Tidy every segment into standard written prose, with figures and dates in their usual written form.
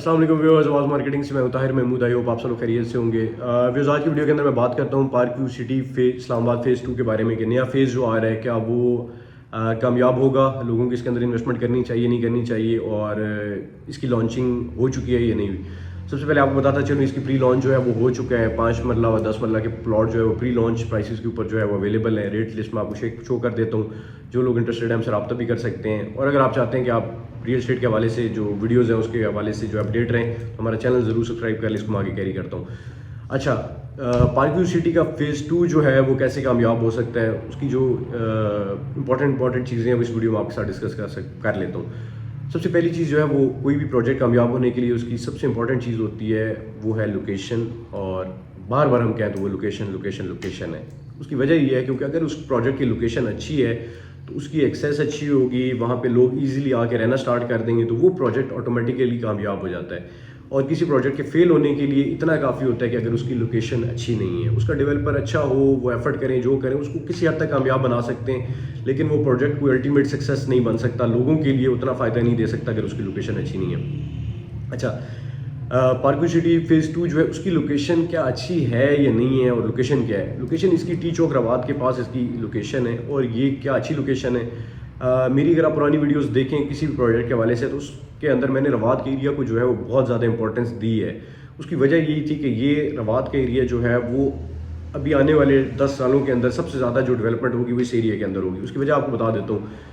अस्सलाम वालेकुम व्यूअर्स, आवाज़ मार्केटिंग से मैं ताहिर महमूद। आई होप आप सब लोग खैरियत से होंगे। व्यूअर्स, आज की वीडियो के अंदर मैं बात करता हूँ park view city Islamabad phase 2 के बारे में कि नया फ़ेज़ जो आ रहा है क्या वो कामयाब होगा, लोगों को इसके अंदर इन्वेस्टमेंट करनी चाहिए नहीं करनी चाहिए, और इसकी लॉन्चिंग हो चुकी है या नहीं हुई। सबसे पहले आपको बताता चलूँ, इसकी प्री लॉन्च जो है वो हो चुका है। 5 मरला और 10 मरला के प्लॉट जो है वो प्री लॉन्च प्राइसेस के ऊपर जो है वो अवेलेबल है। रेट लिस्ट में आपको शो कर देता हूँ, जो लोग इंटरेस्टेड हैं हमसे रब्ता भी कर सकते हैं। और अगर आप चाहते हैं कि आप रियल एस्टेट के हवाले से जो वीडियोज़ हैं उसके हवाले से जो अपडेट रहें, तो हमारा चैनल ज़रूर सब्सक्राइब कर लें, इसको मैं आगे कैरी करता हूँ। अच्छा, पार्क व्यू सिटी का फ़ेज़ 2 जो है वो कैसे कामयाब हो सकता है, उसकी जो इंपॉर्टेंट चीज़ें हैं वो इस वीडियो में आपके साथ डिस्कस कर लेता हूँ। सबसे पहली चीज़ जो है वो कोई भी प्रोजेक्ट कामयाब होने के लिए उसकी सबसे इंपॉर्टेंट चीज़ होती है वो है लोकेशन। और बार बार हम कहें तो वो लोकेशन है। उसकी वजह ये है क्योंकि अगर उस प्रोजेक्ट की लोकेशन अच्छी है तो उसकी एक्सेस अच्छी होगी, वहाँ पे लोग इजीली आके रहना स्टार्ट कर देंगे, तो वो प्रोजेक्ट ऑटोमेटिकली कामयाब हो जाता है। और किसी प्रोजेक्ट के फेल होने के लिए इतना काफ़ी होता है कि अगर उसकी लोकेशन अच्छी नहीं है, उसका डेवलपर अच्छा हो, वो एफर्ट करें जो करें, उसको किसी हद तक कामयाब बना सकते हैं, लेकिन वो प्रोजेक्ट कोई अल्टीमेट सक्सेस नहीं बन सकता, लोगों के लिए उतना फ़ायदा नहीं दे सकता अगर उसकी लोकेशन अच्छी नहीं है। अच्छा, पार्क व्यू सिटी फ़ेज़ 2 जो है उसकी लोकेशन क्या अच्छी है या नहीं है, और लोकेशन क्या है? लोकेशन इसकी टी चौक रवात के पास इसकी लोकेशन है, और ये क्या अच्छी लोकेशन है। मेरी अगर आप पुरानी वीडियोस देखें किसी भी प्रोजेक्ट के हवाले से, तो उसके अंदर मैंने रवात के एरिया को जो है वो बहुत ज़्यादा इंपॉर्टेंस दी है। उसकी वजह यही थी कि ये रवात का एरिया जो है वो अभी आने वाले 10 सालों के अंदर सबसे ज़्यादा जो डेवलपमेंट होगी वो इस एरिया के अंदर होगी। उसकी वजह आपको बता देता हूँ।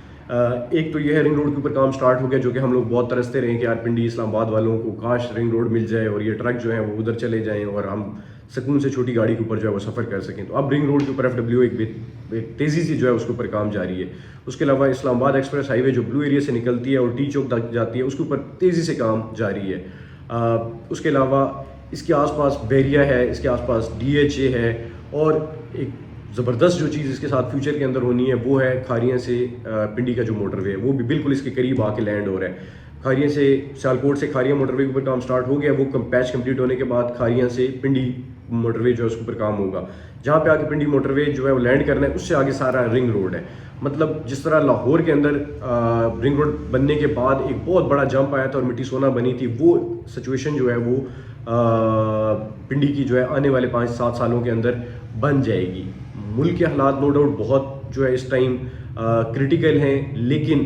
एक तो ये है, रिंग रोड के ऊपर काम स्टार्ट हो गया, जो कि हम लोग बहुत तरसते रहे कि यार पिंडी इस्लामाबाद वालों को काश रिंग रोड मिल जाए और ये ट्रक जो है वो उधर चले जाएं और हम सुकून से छोटी गाड़ी के ऊपर जो है वो सफ़र कर सकें। तो अब रिंग रोड के ऊपर FW एक तेज़ी से जो है उसके ऊपर काम जारी है। उसके अलावा इस्लामाबाद एक्सप्रेस हाईवे जो ब्लू एरिया से निकलती है और टी चौक तक जाती है, उसके ऊपर तेज़ी से काम जारी है। उसके अलावा इसके आसपास बैरिया है, इसके आसपास DHA है, और एक ज़बरदस्त जो चीज़ इसके साथ फ्यूचर के अंदर होनी है वो है खारियाँ से पिंडी का जो मोटरवे है वो भी बिल्कुल इसके करीब आके लैंड हो रहा है। खारियाँ से सियालकोट से खारियाँ मोटरवे के ऊपर काम स्टार्ट हो गया, वो पैच कंप्लीट होने के बाद खारियाँ से पिंडी मोटरवे जो है उसके ऊपर काम होगा। जहाँ पे आके पिंडी मोटरवे जो है वो लैंड करना है, उससे आगे सारा रिंग रोड है। मतलब जिस तरह लाहौर के अंदर रिंग रोड बनने के बाद एक बहुत बड़ा जंप आया था और मिट्टी सोना बनी थी, वो सिचुएशन जो है वो पिंडी की जो है आने वाले 5-7 सालों के अंदर बन जाएगी। मुल्क के हालात नो डाउट बहुत जो है इस टाइम क्रिटिकल हैं, लेकिन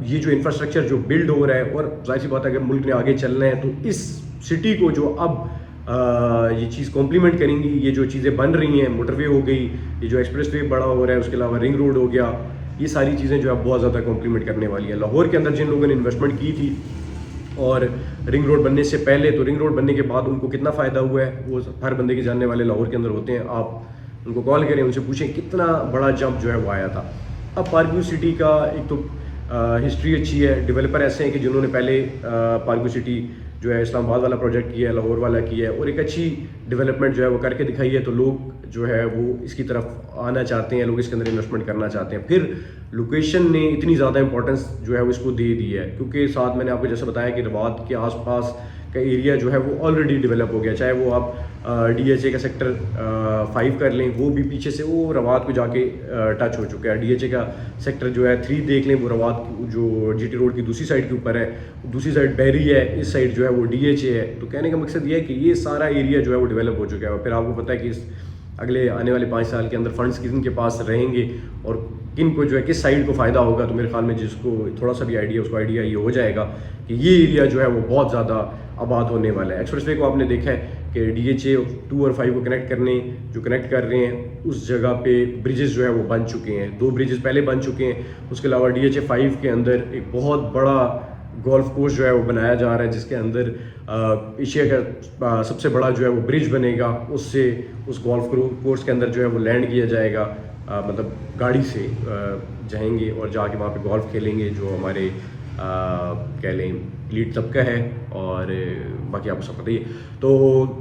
ये जो इंफ्रास्ट्रक्चर जो बिल्ड हो रहा है, और जाहिर सी बात है अगर मुल्क ने आगे चलना है तो इस सिटी को जो अब ये चीज़ कॉम्प्लीमेंट करेंगी, ये जो चीज़ें बन रही हैं, मोटरवे हो गई, ये जो एक्सप्रेस वे बड़ा हो रहा है, उसके अलावा रिंग रोड हो गया, ये सारी चीज़ें जो है बहुत ज़्यादा कॉम्प्लीमेंट करने वाली है। लाहौर के अंदर जिन लोगों ने इन्वेस्टमेंट की थी और रिंग रोड बनने से पहले, तो रिंग रोड बनने के बाद उनको कितना फ़ायदा हुआ है वो हर बंदे के जानने वाले लाहौर के अंदर होते हैं। आप उनको कॉल करें, उनसे पूछें कितना बड़ा जंप जो है वो आया था। अब पार्क व्यू सिटी का एक तो हिस्ट्री अच्छी है, डेवलपर ऐसे हैं कि जिन्होंने पहले पार्क व्यू सिटी जो है इस्लामाबाद वाला प्रोजेक्ट किया है, लाहौर वाला किया है, और एक अच्छी डेवलपमेंट जो है वो करके दिखाई है, तो लोग जो है वो इसकी तरफ आना चाहते हैं, लोग इसके अंदर इन्वेस्टमेंट करना चाहते हैं। फिर लोकेशन ने इतनी ज़्यादा इंपॉर्टेंस जो है वो इसको दे दी है, क्योंकि साथ मैंने आपको जैसे बताया कि रवात के आसपास का एरिया जो है वो ऑलरेडी डेवलप हो गया। चाहे वो आप DHA का सेक्टर 5 कर लें, वो भी पीछे से वो रवात को जाके टच हो चुका है। DHA का सेक्टर जो है 3 देख लें, वो रवात जो GT रोड की दूसरी साइड के ऊपर है, दूसरी साइड बैरी है, इस साइड जो है वो DHA है। तो कहने का मकसद ये है कि ये सारा एरिया जो है वो डेवलप हो चुका है। और फिर आपको पता है कि इस अगले आने वाले 5 साल के अंदर फंड्स किन के पास रहेंगे और किन को जो है किस साइड को फ़ायदा होगा। तो मेरे ख्याल में जिसको थोड़ा सा भी आइडिया, उसको आइडिया ये हो जाएगा कि ये एरिया जो है वो बहुत ज़्यादा आबाद होने वाला है। एक्सप्रेसवे को आपने देखा है कि DHA 2 और 5 को कनेक्ट कर रहे हैं, उस जगह पे ब्रिजेस जो है वो बन चुके हैं। 2 ब्रिजेस पहले बन चुके हैं। उसके अलावा DHA 5 के अंदर एक बहुत बड़ा गोल्फ कोर्स जो है वो बनाया जा रहा है, जिसके अंदर एशिया का सबसे बड़ा जो है वो ब्रिज बनेगा। उससे उस गोल्फ कोर्स के अंदर जो है वो लैंड किया जाएगा, मतलब गाड़ी से जाएंगे और जाके वहाँ पे गोल्फ खेलेंगे, जो हमारे कह लें एलीट तबका है, और बाकी आपको सब पता ही है। तो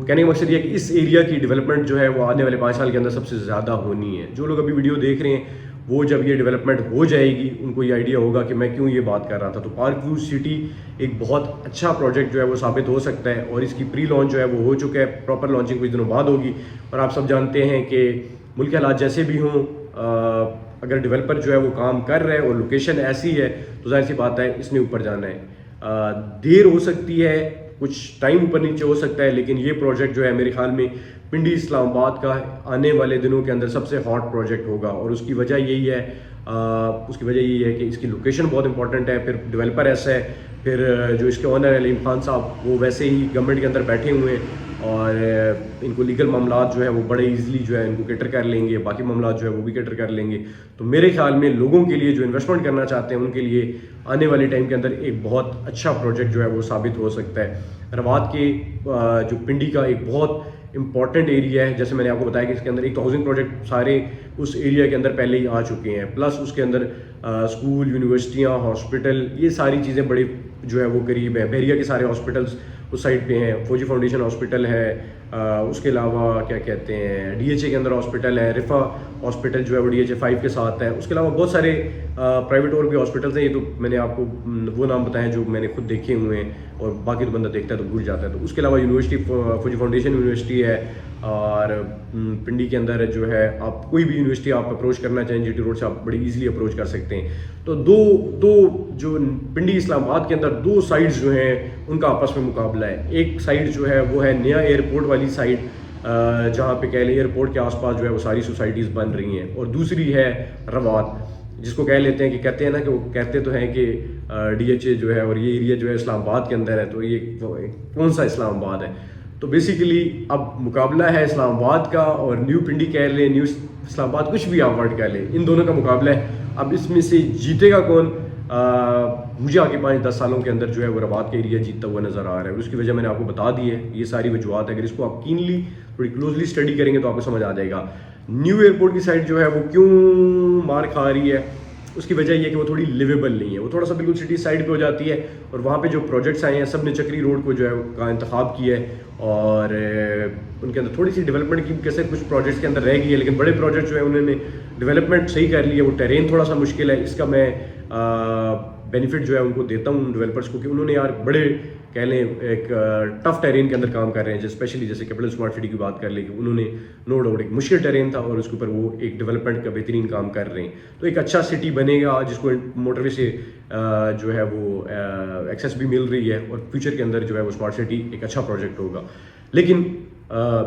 कहने का मकसद ये है कि इस एरिया की डेवलपमेंट जो है वो आने वाले 5 साल के अंदर सबसे ज़्यादा होनी है। जो लोग अभी वीडियो देख रहे हैं वो जब ये डेवलपमेंट हो जाएगी उनको ये आइडिया होगा कि मैं क्यों ये बात कर रहा था। तो पार्क व्यू सिटी एक बहुत अच्छा प्रोजेक्ट जो है वो साबित हो सकता है, और इसकी प्री लॉन्च जो है वो हो चुका है। प्रॉपर लॉन्चिंग कुछ दिनों बाद होगी, और आप सब जानते हैं कि मुल्क के हालात जैसे भी हों, अगर डेवलपर जो है वो काम कर रहा है और लोकेशन ऐसी है तो जाहिर सी बात है इसने ऊपर जाना है। देर हो सकती है, कुछ टाइम ऊपर नीचे हो सकता है, लेकिन ये प्रोजेक्ट जो है मेरे ख्याल में पिंडी इस्लामाबाद का आने वाले दिनों के अंदर सबसे हॉट प्रोजेक्ट होगा। और उसकी वजह यही है कि इसकी लोकेशन बहुत इंपॉर्टेंट है, फिर डेवलपर ऐसा है, फिर जो इसके ओनर अलीम खान साहब वो वैसे ही गवर्नमेंट के अंदर बैठे हुए हैं और इनको लीगल मामलात जो है वो बड़े इजीली जो है इनको कैटर कर लेंगे, बाकी मामलात जो है वो भी कैटर कर लेंगे। तो मेरे ख्याल में लोगों के लिए जो इन्वेस्टमेंट करना चाहते हैं उनके लिए आने वाले टाइम के अंदर एक बहुत अच्छा प्रोजेक्ट जो है वो साबित हो सकता है। रवात के जो पिंडी का एक बहुत इंपॉर्टेंट एरिया है, जैसे मैंने आपको बताया कि इसके अंदर एक तो हाउसिंग प्रोजेक्ट सारे उस एरिया के अंदर पहले ही आ चुके हैं, प्लस उसके अंदर स्कूल, यूनिवर्सिटियाँ, हॉस्पिटल, ये सारी चीज़ें बड़ी जो है वो करीब है। बहरिया के सारे हॉस्पिटल्स उस साइड पे हैं, फौजी फाउंडेशन हॉस्पिटल है, उसके अलावा क्या कहते हैं DHA के अंदर हॉस्पिटल है, रिफा हॉस्पिटल जो है वो DHA 5 के साथ है। उसके अलावा बहुत सारे प्राइवेट और भी हॉस्पिटल्स हैं, ये तो मैंने आपको वो नाम बताए जो मैंने खुद देखे हुए हैं, और बाकी तो बंदा देखता है तो भूल जाता है। तो उसके अलावा यूनिवर्सिटी, फौजी फाउंडेशन यूनिवर्सिटी है, और पिंडी के अंदर जो है आप कोई भी यूनिवर्सिटी आप अप्रोच करना चाहें GT रोड से आप बड़ी इजीली अप्रोच कर सकते हैं। तो दो जो पिंडी इस्लामाबाद के अंदर दो साइड्स जो हैं उनका आपस में मुकाबला है। एक साइड जो है वो है नया एयरपोर्ट वाली साइड, जहाँ पे कह लें एयरपोर्ट के आसपास जो है वो सारी सोसाइटीज़ बन रही हैं, और दूसरी है रवात, जिसको कहते हैं ना कि वो कहते तो हैं कि DHA जो है और ये एरिया जो है इस्लामाबाद के अंदर है, तो ये कौन सा इस्लामाबाद है। तो बेसिकली अब मुकाबला है इस्लामाबाद का, और न्यू पिंडी कह लें, न्यू इस्लामाबाद, कुछ भी आप वर्ड कह लें, इन दोनों का मुकाबला है। अब इसमें से जीतेगा कौन, मुझे आगे 5-10 सालों के अंदर जो है वो रवात का एरिया जीतता हुआ नज़र आ रहा है, और उसकी वजह मैंने आपको बता दी है। ये सारी वजूहत है, अगर इसको आप कीनली थोड़ी क्लोजली स्टडी करेंगे तो आपको समझ आ जाएगा। न्यू एयरपोर्ट की साइड जो है वो क्यों मार खा रही है, उसकी वजह यह है कि वो थोड़ी लिवेबल नहीं है, वो थोड़ा सा बिल्कुल सिटी साइड पे हो जाती है, और वहाँ पे जो प्रोजेक्ट्स आए हैं सब ने चक्री रोड को जो है का इंतखाब किया है, और उनके अंदर थोड़ी सी डेवलपमेंट की कैसे कुछ प्रोजेक्ट्स के अंदर रह गई है, लेकिन बड़े प्रोजेक्ट जो है उन्होंने डेवलपमेंट सही कर ली है। वो टेरेन थोड़ा सा मुश्किल है, इसका मैं बेनिफिट जो है उनको देता हूँ डेवलपर्स को, कि उन्होंने यार बड़े कह लें एक टफ टेरेन के अंदर काम कर रहे हैं, स्पेशली जैसे कैपिटल स्मार्ट सिटी की बात कर लें कि उन्होंने नो डाउट एक मुश्किल टेरेन था और उसके ऊपर वो एक डेवलपमेंट का बेहतरीन काम कर रहे हैं। तो एक अच्छा सिटी बनेगा जिसको मोटरवे से जो है वो एक्सेस भी मिल रही है, और फ्यूचर के अंदर जो है वो स्मार्ट सिटी एक अच्छा प्रोजेक्ट होगा। लेकिन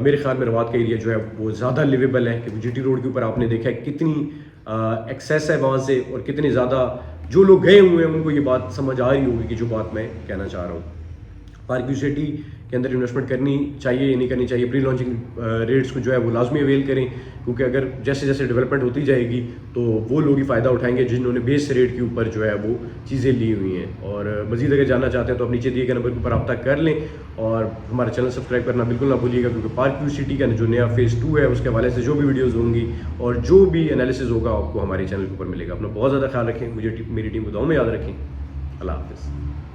मेरे ख्याल में रवात का एरिया जो है वो ज़्यादा लिवेबल है, क्योंकि GT रोड के ऊपर आपने देखा है कितनी एक्सेस है वहाँ से, और कितने ज़्यादा जो लोग गए हुए हैं उनको ये बात समझ आ रही होगी कि जो बात मैं कहना चाह रहा हूँ। पार्क व्यू सिटी के अंदर इन्वेस्टमेंट करनी चाहिए या नहीं करनी चाहिए, प्री लॉन्चिंग रेट्स को जो है वो लाजमी अवेल करें, क्योंकि अगर जैसे जैसे डेवलपमेंट होती जाएगी तो वो लोग ही फ़ायदा उठाएंगे जिन्होंने बेस रेट के ऊपर जो है वो चीज़ें ली हुई हैं। और मज़ीद अगर जानना चाहते हैं तो आप नीचे दिए गए नंबर पर रब्ता कर लें, और हमारा चैनल सब्सक्राइब करना बिल्कुल ना भूलिएगा, क्योंकि पार्क व्यू सिटी का जो नया फेज़ 2 है उसके हवाले से जो भी वीडियोज़ होंगी और जो भी एनालिसिस होगा आपको हमारे चैनल के ऊपर मिलेगा। अपना बहुत ज़्यादा ख्याल रखें, मुझे मेरी टीम को दुआ में याद रखें। अल्लाह हाफ़िज़।